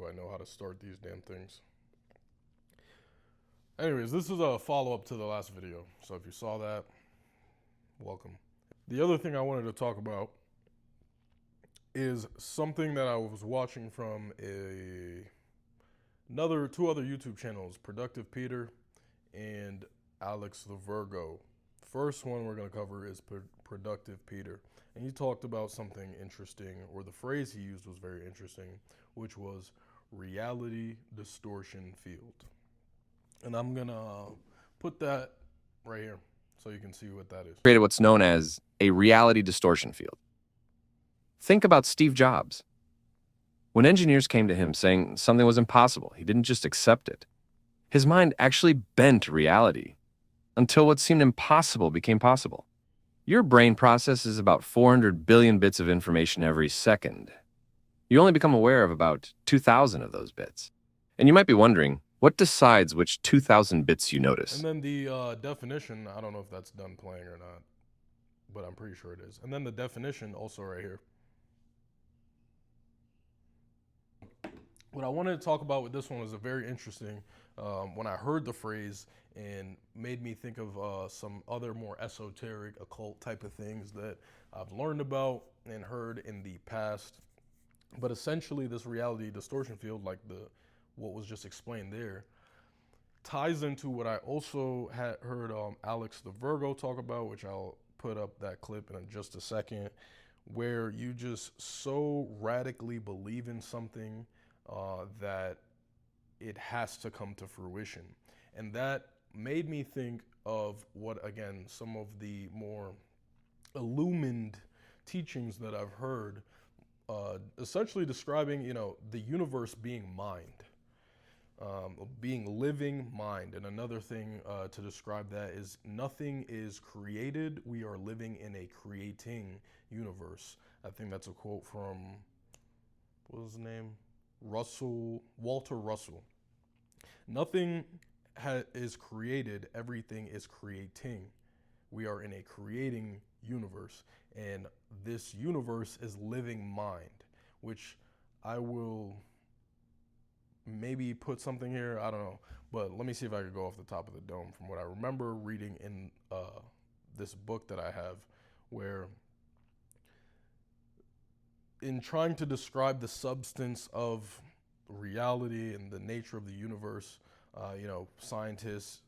I know how to start these damn things. Anyways, this is a follow-up to the last video. So if you saw that, welcome. The other thing I wanted to talk about is something that I was watching from two other YouTube channels, Productive Peter and Alex the Virgo. First one we're going to cover is Productive Peter. And he talked about something interesting, or the phrase he used was very interesting, which was reality distortion field. And I'm going to put that right here so you can see what that is. Created what's known as a reality distortion field. Think about Steve Jobs. When engineers came to him saying something was impossible, he didn't just accept it. His mind actually bent reality until what seemed impossible became possible. Your brain processes about 400 billion bits of information every second. You only become aware of about 2,000 of those bits. And you might be wondering, what decides which 2,000 bits you notice? And then the definition, I don't know if that's done playing or not, but I'm pretty sure it is. And then the definition also right here. What I wanted to talk about with this one was a very interesting, when I heard the phrase, and made me think of some other more esoteric, occult type of things that I've learned about and heard in the past. But essentially this reality distortion field, like what was just explained there, ties into what I also had heard Alex the Virgo talk about, which I'll put up that clip in just a second, where you just so radically believe in something that it has to come to fruition. And that made me think of what, again, some of the more illumined teachings that I've heard, essentially describing, the universe being mind, being living mind. And another thing to describe that is nothing is created. We are living in a creating universe. I think that's a quote from, what was his name? Walter Russell. Nothing is created, everything is creating. We are in a creating universe, and this universe is living mind, which I will maybe put something here, I don't know, but let me see if I could go off the top of the dome from what I remember reading in this book that I have, where in trying to describe the substance of reality and the nature of the universe, scientists,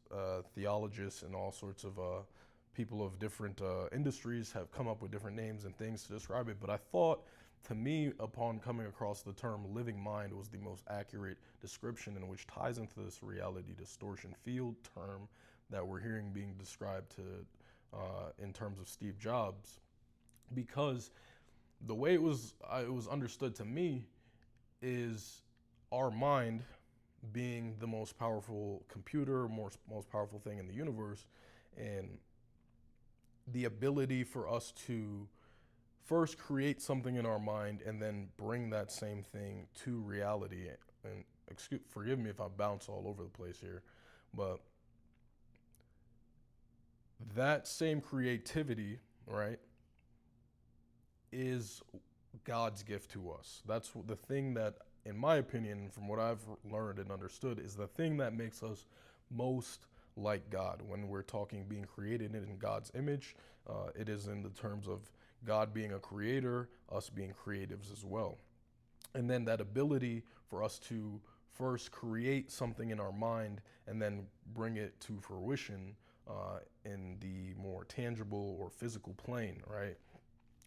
theologists, and all sorts of people of different industries have come up with different names and things to describe it. But I thought, to me, upon coming across the term living mind was the most accurate description, and which ties into this reality distortion field term that we're hearing being described in terms of Steve Jobs, because the way it was understood to me is our mind being the most powerful computer, most powerful thing in the universe, and the ability for us to first create something in our mind and then bring that same thing to reality. And forgive me if I bounce all over the place here, but that same creativity, right, is God's gift to us. That's the thing that, in my opinion, from what I've learned and understood, is the thing that makes us most like God. When we're talking being created in God's image, it is in the terms of God being a creator, us being creatives as well. And then that ability for us to first create something in our mind and then bring it to fruition in the more tangible or physical plane, right?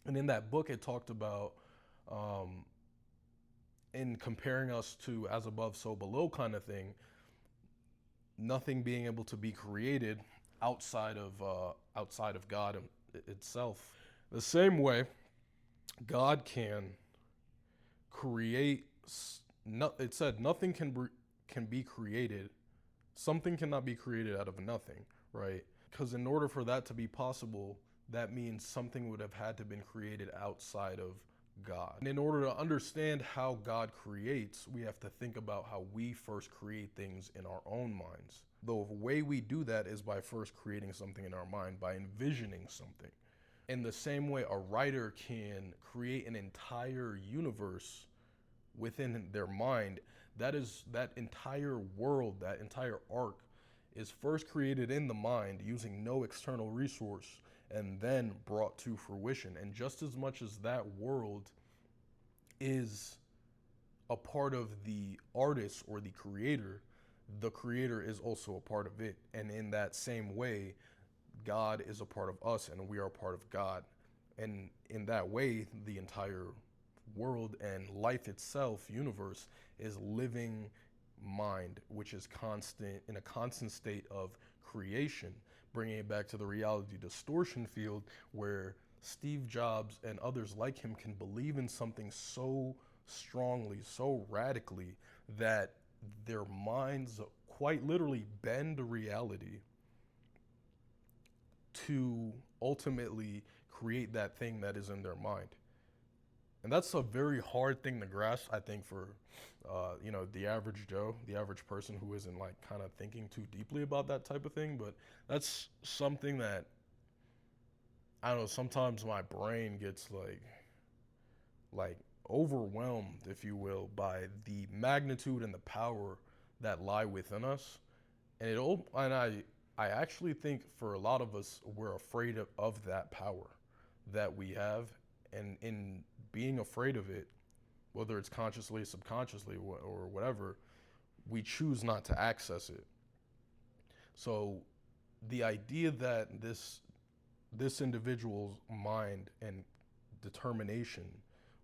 And in that book, it talked about, in comparing us to as above, so below kind of thing, nothing being able to be created outside of God itself. The same way, God can create. It said nothing can be created. Something cannot be created out of nothing, right? Because in order for that to be possible, that means something would have had to have been created outside of God. And in order to understand how God creates, we have to think about how we first create things in our own minds. The way we do that is by first creating something in our mind, by envisioning something. In the same way, a writer can create an entire universe within their mind, that entire world, that entire arc is first created in the mind using no external resource and then brought to fruition. And just as much as that world is a part of the artist or the creator is also a part of it. And in that same way, God is a part of us and we are a part of God. And in that way, the entire world and life itself, universe, is living mind, which is constant, in a constant state of creation, bringing it back to the reality distortion field where Steve Jobs and others like him can believe in something so strongly, so radically, that their minds quite literally bend reality to ultimately create that thing that is in their mind. And that's a very hard thing to grasp, I think, for the average Joe, the average person who isn't like kind of thinking too deeply about that type of thing. But that's something that, I don't know, sometimes my brain gets like overwhelmed, if you will, by the magnitude and the power that lie within us. And I actually think for a lot of us, we're afraid of that power that we have, and in being afraid of it, whether it's consciously, subconsciously, or whatever, we choose not to access it. So the idea that this individual's mind and determination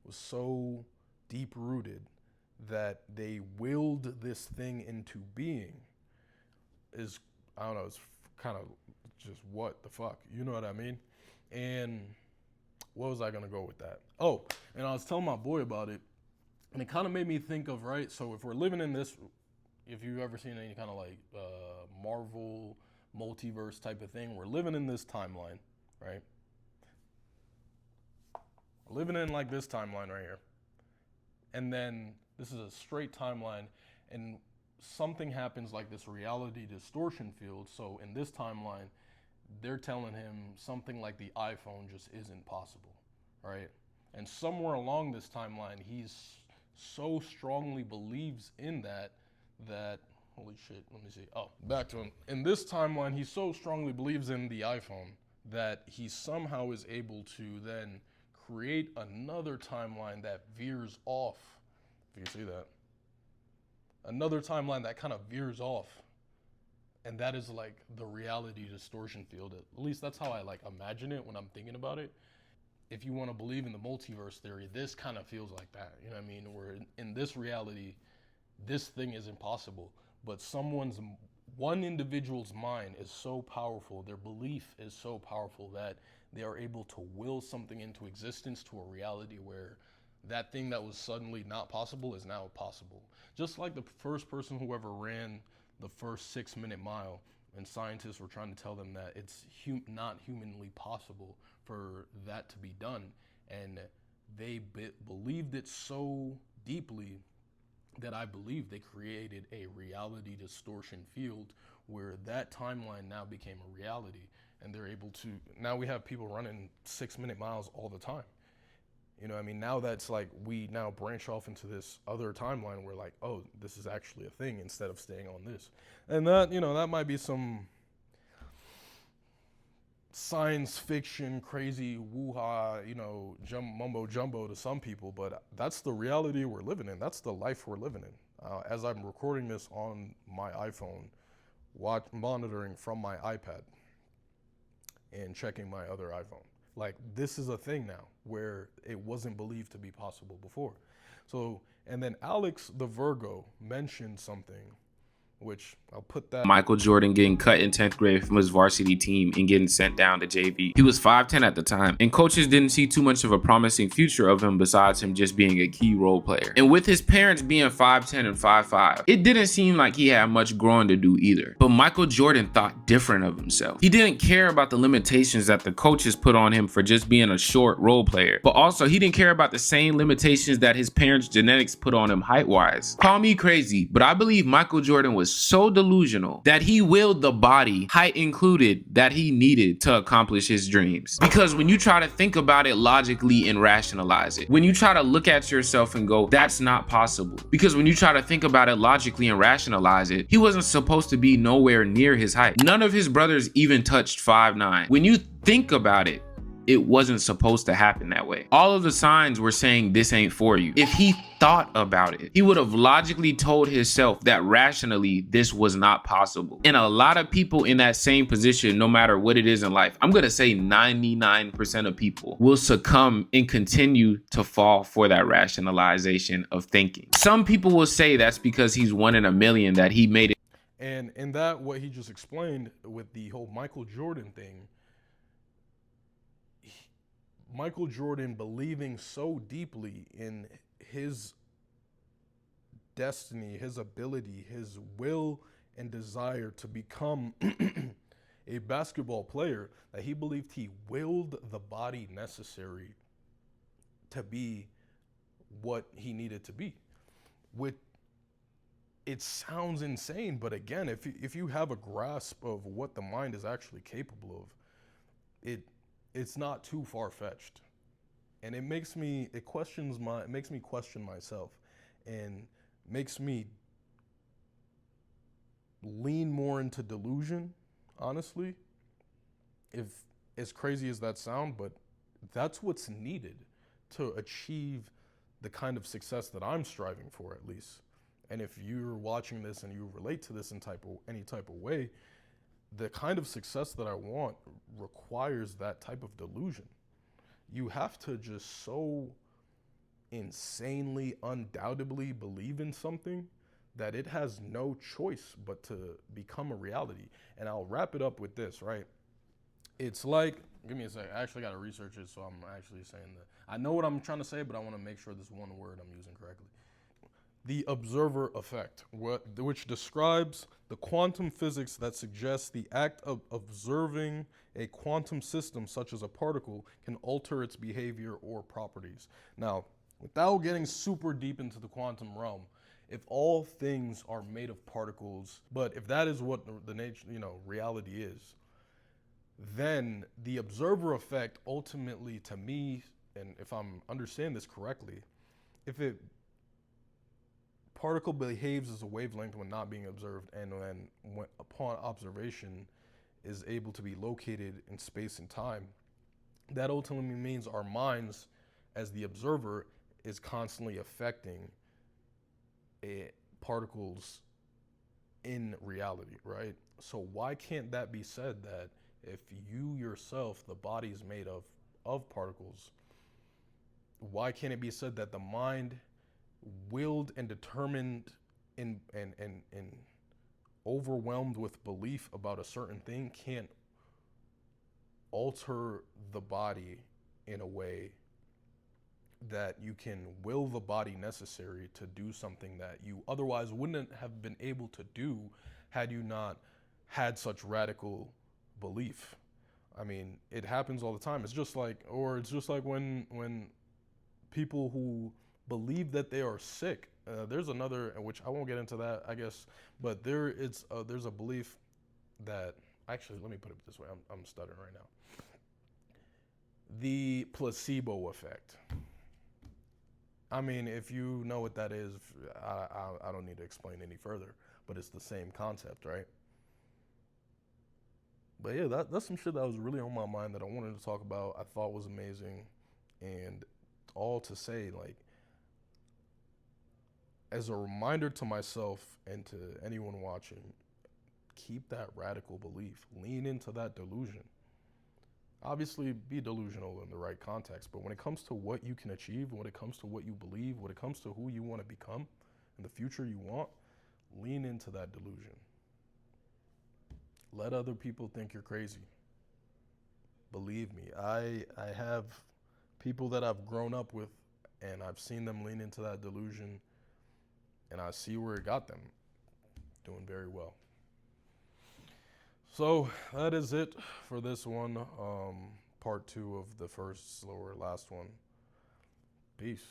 was so deep rooted that they willed this thing into being is, I don't know, it's kind of just what the fuck, you know what I mean? And what was I gonna go with that? Oh, and I was telling my boy about it, and it kind of made me think of, right, so if we're living in this, if you've ever seen any kind of like Marvel multiverse type of thing, we're living in this timeline, right? We're living in like this timeline right here. And then this is a straight timeline, and something happens like this reality distortion field. So in this timeline, they're telling him something like the iPhone just isn't possible, right? And somewhere along this timeline, he's so strongly believes in that, holy shit, let me see. Oh, back to him. In this timeline, he so strongly believes in the iPhone that he somehow is able to then create another timeline that veers off, if you see that. Another timeline that kind of veers off. And that is like the reality distortion field. At least that's how I like imagine it when I'm thinking about it. If you want to believe in the multiverse theory, this kind of feels like that. You know what I mean? Where in this reality, this thing is impossible. But one individual's mind is so powerful, their belief is so powerful that they are able to will something into existence to a reality where that thing that was suddenly not possible is now possible. Just like the first person who ever ran the first 6-minute mile, and scientists were trying to tell them that it's not humanly possible for that to be done. And they believed it so deeply that I believe they created a reality distortion field where that timeline now became a reality. And they're able to, now we have people running 6-minute miles all the time. You know what I mean? Now that's like, we now branch off into this other timeline where like, oh, this is actually a thing instead of staying on this. And that, that might be some science fiction, crazy woo-ha, mumbo jumbo to some people, but that's the reality we're living in. That's the life we're living in. As I'm recording this on my iPhone, monitoring from my iPad and checking my other iPhone. Like, this is a thing now where it wasn't believed to be possible before. So, and then Alex the Virgo mentioned something, which I'll put that. Michael Jordan getting cut in 10th grade from his varsity team and getting sent down to JV. He was 5'10" at the time, and coaches didn't see too much of a promising future of him besides him just being a key role player. And with his parents being 5'10" and 5'5", it didn't seem like he had much growing to do either. But Michael Jordan thought different of himself. He didn't care about the limitations that the coaches put on him for just being a short role player, but also he didn't care about the same limitations that his parents' genetics put on him height-wise. Call me crazy, but I believe Michael Jordan was so delusional that he willed the body, height included, that he needed to accomplish his dreams. Because when you try to think about it logically and rationalize it, when you try to look at yourself and go, that's not possible. Because when you try to think about it logically and rationalize it, he wasn't supposed to be nowhere near his height. None of his brothers even touched 5'9". When you think about it, it wasn't supposed to happen that way. All of the signs were saying this ain't for you. If he thought about it, he would have logically told himself that rationally this was not possible. And a lot of people in that same position, no matter what it is in life, I'm gonna say 99% of people will succumb and continue to fall for that rationalization of thinking. Some people will say that's because he's 1 in a million that he made it. And in that, what he just explained with the whole Michael Jordan thing, Michael Jordan believing so deeply in his destiny, his ability, his will and desire to become a basketball player, that he believed he willed the body necessary to be what he needed to be. It sounds insane, but again, if you have a grasp of what the mind is actually capable of, it's not too far-fetched. And it makes me question myself, and makes me lean more into delusion, honestly. If as crazy as that sound, but that's what's needed to achieve the kind of success that I'm striving for, at least. And if you're watching this and you relate to this in any type of way, the kind of success that I want requires that type of delusion. You have to just so insanely, undoubtedly believe in something that it has no choice but to become a reality. And I'll wrap it up with this, right? It's like, give me a second. I actually got to research it, so I'm actually saying that. I know what I'm trying to say, but I want to make sure this one word I'm using correctly. The observer effect, which describes the quantum physics that suggests the act of observing a quantum system, such as a particle, can alter its behavior or properties. Now, without getting super deep into the quantum realm, if all things are made of particles, but if that is what the nature, reality is, then the observer effect ultimately, to me, and if I'm understanding this correctly, if it particle behaves as a wavelength when not being observed, and when upon observation is able to be located in space and time, that ultimately means our minds, as the observer, is constantly affecting particles in reality, right? So why can't that be said that if you yourself, the body is made of particles, why can't it be said that the mind, willed and determined and overwhelmed with belief about a certain thing, can't alter the body in a way that you can will the body necessary to do something that you otherwise wouldn't have been able to do had you not had such radical belief. I mean, it happens all the time. It's just like when people who believe that they are sick. There's another, which I won't get into that, I guess, but there's a belief that, actually, let me put it this way. I'm stuttering right now. The placebo effect. I mean, if you know what that is, I don't need to explain any further, but it's the same concept, right? But yeah, that's some shit that was really on my mind that I wanted to talk about, I thought was amazing, and all to say, like, as a reminder to myself and to anyone watching, keep that radical belief. Lean into that delusion. Obviously, be delusional in the right context, but when it comes to what you can achieve, when it comes to what you believe, when it comes to who you want to become and the future you want, lean into that delusion. Let other people think you're crazy. Believe me, I have people that I've grown up with, and I've seen them lean into that delusion, and I see where it got them, doing very well. So that is it for this one, part 2 of the first or last one. Peace.